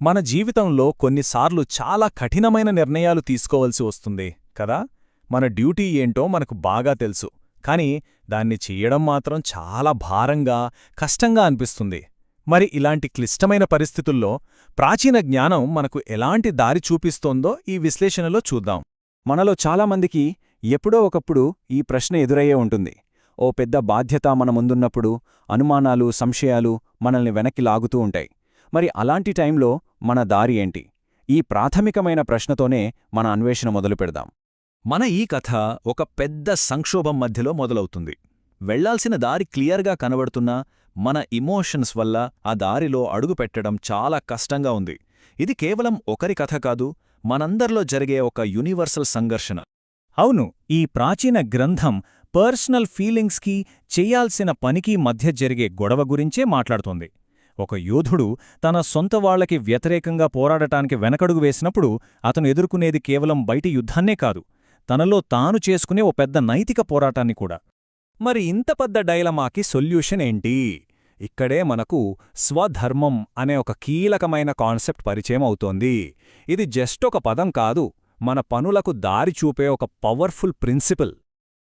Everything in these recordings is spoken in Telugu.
మన జీవితంలో కొన్నిసార్లు చాలా కఠినమైన నిర్ణయాలు తీసుకోవలసి వస్తుంది కదా. మన డ్యూటీ ఏంటో మనకు బాగా తెలుసు, కాని దాన్ని చెయ్యడం మాత్రం చాలా భారంగా, కష్టంగా అనిపిస్తుంది. మరి ఇలాంటి క్లిష్టమైన పరిస్థితుల్లో ప్రాచీన జ్ఞానం మనకు ఎలాంటి దారి చూపిస్తోందో ఈ విశ్లేషణలో చూద్దాం. మనలో చాలామందికి ఎప్పుడో ఒకప్పుడు ఈ ప్రశ్న ఎదురయ్యే ఉంటుంది. ఓ పెద్ద బాధ్యత మన ముందున్నప్పుడు అనుమానాలు, సంశయాలు మనల్ని వెనక్కి లాగుతూ ఉంటాయి. మరి అలాంటి టైంలో మన దారి ఏంటి? ఈ ప్రాథమికమైన ప్రశ్నతోనే మన అన్వేషణ మొదలుపెడదాం. మన ఈ కథ ఒక పెద్ద సంక్షోభం మధ్యలో మొదలవుతుంది. వెళ్లాల్సిన దారి క్లియర్గా కనబడుతున్నా మన ఇమోషన్స్ వల్ల ఆ దారిలో అడుగుపెట్టడం చాలా కష్టంగా ఉంది. ఇది కేవలం ఒకరి కథ కాదు, మనందరిలో జరిగే ఒక యూనివర్సల్ సంఘర్షణ. అవును, ఈ ప్రాచీన గ్రంథం పర్సనల్ ఫీలింగ్స్కి, చెయ్యాల్సిన పనికి మధ్య జరిగే గొడవ గురించే మాట్లాడుతోంది. ఒక యోధుడు తన సొంత వాళ్లకి వ్యతిరేకంగా పోరాడటానికి వెనకడుగు వేసినప్పుడు అతను ఎదుర్కొనేది కేవలం బయటి యుద్ధాన్నే కాదు, తనలో తాను చేసుకునే ఓ పెద్ద నైతిక పోరాటాన్ని కూడా. మరి ఇంత పెద్ద డైలమాకి సొల్యూషన్ ఏంటి? ఇక్కడే మనకు స్వధర్మం అనే ఒక కీలకమైన కాన్సెప్ట్ పరిచయం అవుతోంది. ఇది జస్ట్ ఒక పదం కాదు, మన పనులకు దారి చూపే ఒక పవర్ఫుల్ ప్రిన్సిపల్.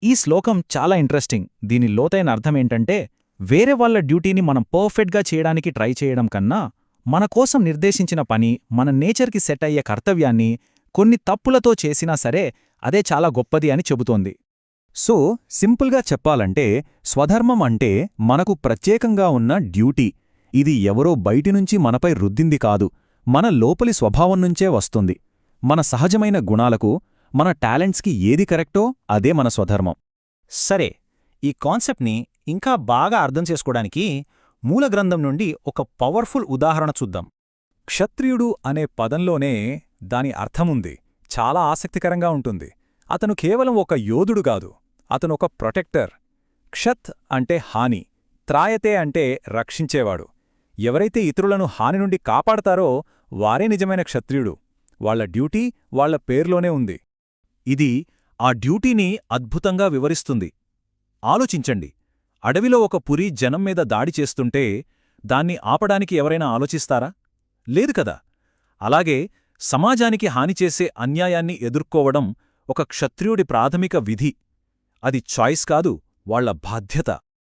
ఈ శ్లోకం చాలా ఇంట్రెస్టింగ్. దీని లోతైన అర్థమేంటంటే, వేరే వాళ్ల డ్యూటీని మనం పర్ఫెక్ట్గా చేయడానికి ట్రై చేయడం కన్నా, మన కోసం నిర్దేశించిన పని, మన నేచర్కి సెట్ అయ్యే కర్తవ్యాన్ని కొన్ని తప్పులతో చేసినా సరే అదే చాలా గొప్పది అని చెబుతోంది. సో సింపుల్గా చెప్పాలంటే, స్వధర్మం అంటే మనకు ప్రత్యేకంగా ఉన్న డ్యూటీ. ఇది ఎవరో బయటినుంచి మనపై రుద్దింది కాదు, మన లోపలి స్వభావం నుంచే వస్తుంది. మన సహజమైన గుణాలకు, మన టాలెంట్స్కి ఏది కరెక్టో అదే మన స్వధర్మం. సరే, ఈ కాన్సెప్ట్ని ఇంకా బాగా అర్థం చేసుకోవడానికి మూలగ్రంథం నుండి ఒక పవర్ఫుల్ ఉదాహరణ చూద్దాం. క్షత్రియుడు అనే పదంలోనే దాని అర్థముంది. చాలా ఆసక్తికరంగా ఉంటుంది. అతను కేవలం ఒక యోధుడు కాదు, అతనొక ప్రొటెక్టర్. క్షత్ అంటే హాని, త్రాయతే అంటే రక్షించేవాడు. ఎవరైతే ఇతరులను హాని నుండి కాపాడతారో వారే నిజమైన క్షత్రియుడు. వాళ్ల డ్యూటీ వాళ్ల పేర్లోనే ఉంది. ఇది ఆ డ్యూటీని అద్భుతంగా వివరిస్తుంది. ఆలోచించండి, అడవిలో ఒక పులి జనం మీద దాడి చేస్తుంటే దాన్ని ఆపడానికి ఎవరైనా ఆలోచిస్తారా? లేదు కదా. అలాగే సమాజానికి హానిచేసే అన్యాయాన్ని ఎదుర్కోవడం ఒక క్షత్రియుడి ప్రాథమిక విధి. అది చాయిస్ కాదు, వాళ్ల బాధ్యత.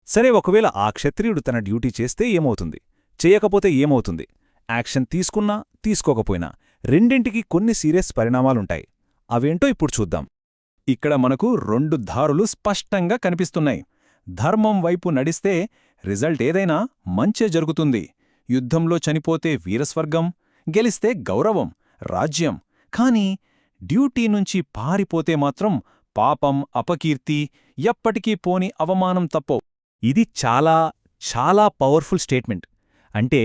సరే, ఒకవేళ ఆ క్షత్రియుడు తన డ్యూటీ చేస్తే ఏమవుతుంది, చేయకపోతే ఏమవుతుంది? యాక్షన్ తీసుకున్నా తీసుకోకపోయినా రెండింటికి కొన్ని సీరియస్ పరిణామాలుంటాయి. అవేంటో ఇప్పుడు చూద్దాం. ఇక్కడ మనకు రెండు దారులు స్పష్టంగా కనిపిస్తున్నాయి. ధర్మం వైపు నడిస్తే రిజల్ట్ ఏదైనా మంచే జరుగుతుంది. యుద్ధంలో చనిపోతే వీరస్వర్గం, గెలిస్తే గౌరవం, రాజ్యం. కానీ డ్యూటీ నుంచి పారిపోతే మాత్రం పాపం, అపకీర్తి, ఎప్పటికీ పోని అవమానం తప్పవు. ఇది చాలా చాలా పవర్ఫుల్ స్టేట్మెంట్. అంటే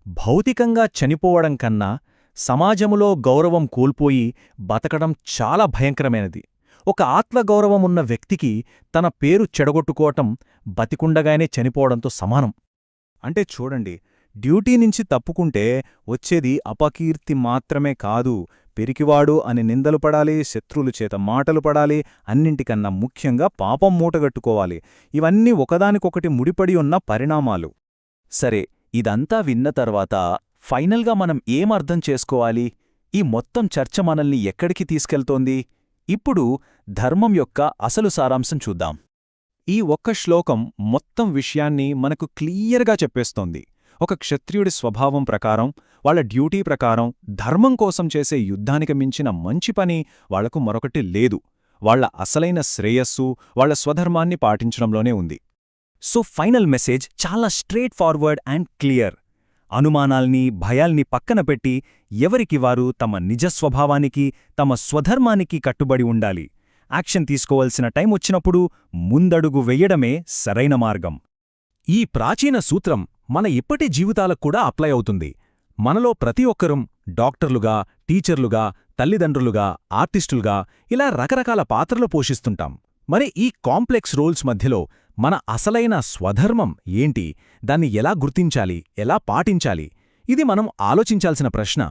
భౌతికంగా చనిపోవడం కన్నా సమాజములో గౌరవం కోల్పోయి బతకడం చాలా భయంకరమైనది. ఒక ఆత్మగౌరవమున్న వ్యక్తికి తన పేరు చెడగొట్టుకోవటం బతికుండగానే చనిపోవడంతో సమానం. అంటే చూడండి, డ్యూటీ నుంచి తప్పుకుంటే వచ్చేది అపకీర్తి మాత్రమే కాదు, పెరికివాడు అని నిందలు పడాలి, శత్రువులు చేత మాటలు పడాలి, అన్నింటికన్నా ముఖ్యంగా పాపం మూటగట్టుకోవాలి. ఇవన్నీ ఒకదానికొకటి ముడిపడి ఉన్న పరిణామాలు. సరే, ఇదంతా విన్న తర్వాత ఫైనల్గా మనం ఏమర్థం చేసుకోవాలి? ఈ మొత్తం చర్చ మనల్ని ఎక్కడికి తీసుకెళ్తోంది? ఇప్పుడు ధర్మం యొక్క అసలు సారాంశం చూద్దాం. ఈ ఒక్క శ్లోకం మొత్తం విషయాన్ని మనకు క్లియర్గా చెప్పేస్తోంది. ఒక క్షత్రియుడి స్వభావం ప్రకారం, వాళ్ల డ్యూటీ ప్రకారం ధర్మం కోసం చేసే యుద్ధానికి మించిన మంచి పని వాళ్లకు మరొకటి లేదు. వాళ్ల అసలైన శ్రేయస్సు వాళ్ల స్వధర్మాన్ని పాటించడంలోనే ఉంది. సో ఫైనల్ మెసేజ్ చాలా స్ట్రేట్ ఫార్వర్డ్ అండ్ క్లియర్. అనుమానాల్ని, భయాల్ని పక్కన పెట్టి ఎవరికి వారు తమ నిజస్వభావానికి, తమ స్వధర్మానికి కట్టుబడి ఉండాలి. యాక్షన్ తీసుకోవలసిన టైం వచ్చినప్పుడు ముందడుగు వెయ్యడమే సరైన మార్గం. ఈ ప్రాచీన సూత్రం మన ఇప్పటి జీవితాలకు కూడా అప్లై అవుతుంది. మనలో ప్రతి ఒక్కరం డాక్టర్లుగా, టీచర్లుగా, తల్లిదండ్రులుగా, ఆర్టిస్టులుగా ఇలా రకరకాల పాత్రలు పోషిస్తుంటాం. మరి ఈ కాంప్లెక్స్ రోల్స్ మధ్యలో మన అసలైన స్వధర్మం ఏంటి? దాన్ని ఎలా గుర్తించాలి, ఎలా పాటించాలి? ఇది మనం ఆలోచించాల్సిన ప్రశ్న.